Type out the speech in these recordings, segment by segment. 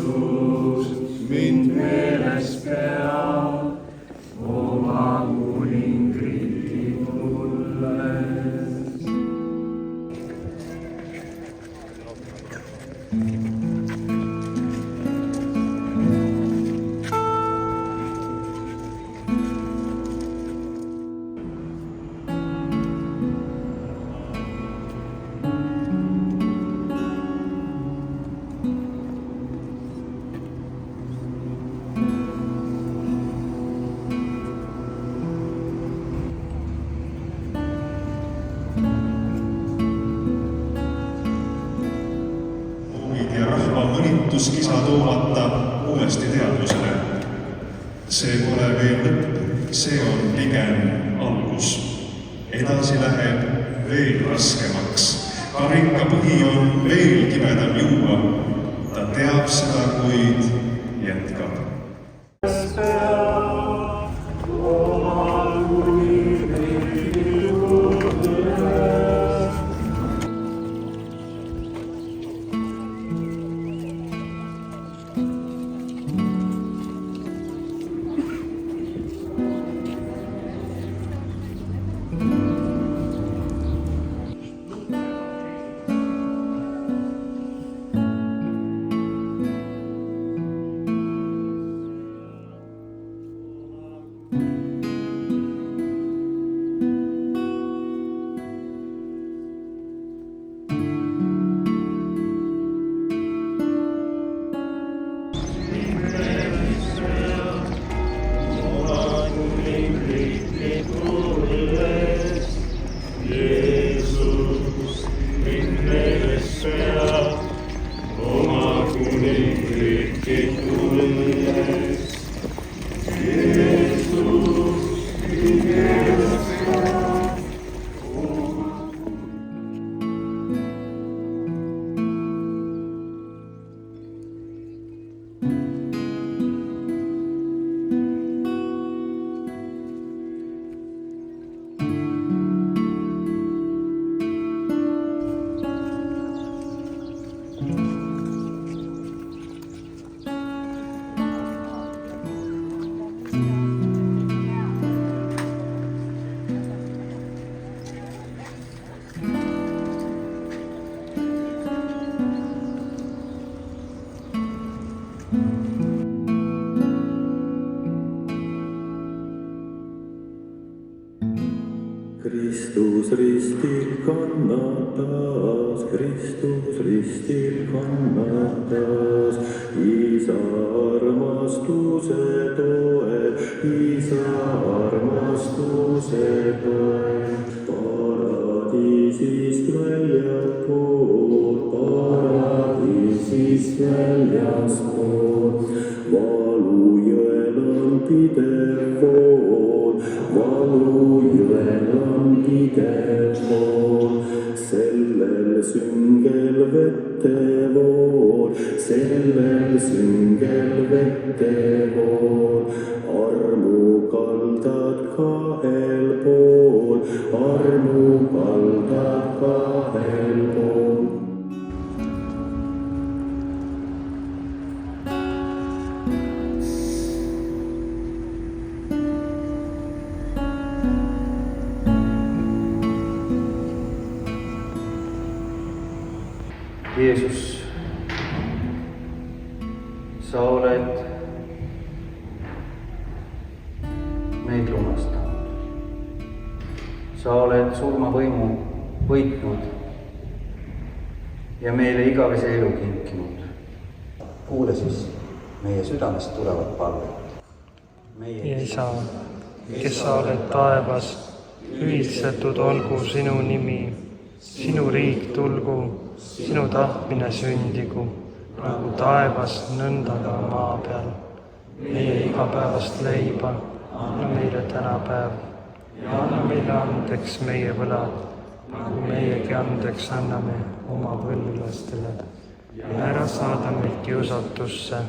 Jeesus, mind meeles pea, oma kuningriiki tulles. Ja rahva mõnituskisa toomata uuesti teadvusele. See pole veel lõpp, see on pigem algus. Edasi läheb veel raskemaks. Karika põhi on veel kibedam juua. Ta teab seda, kuid jätkab. Kristus ristil kannatas, Kristus ristil kannatas, Isa armastuse toel, Isa armastuse toel. Paradiisist väljapool, paradiisist väljaspool, valujõel on pidev vool, valujõel on pidev vool. Sellel süngel vettevool, sellel süngel vettevool. Armukaldad kahel pool, armukaldad kahel pool. Jeesus, sa oled meid lunastanud. Sa oled surmavõimu võitnud ja meile igavese elu kinkinud. Kuule siis meie südamest tulevat palvet. Meie Isa, kes sa oled taevas, hüvitsetud olgu sinu nimi, sinu riik tulgu, sinu tahtmine sündigu, nagu taevas, nõnda ka maa peal. Meie igapäevast leiba anna meile tänapäev ja anna meile andeks meie võlad, nagu meiegi andeks anname oma võlglastele. Ja ära saada meid kiusatusse,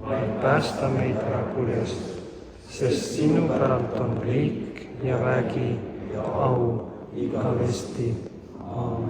vaid päästa meid ära kurjast, sest sinu päralt on riik ja vägi ja au igavesti. Aamen.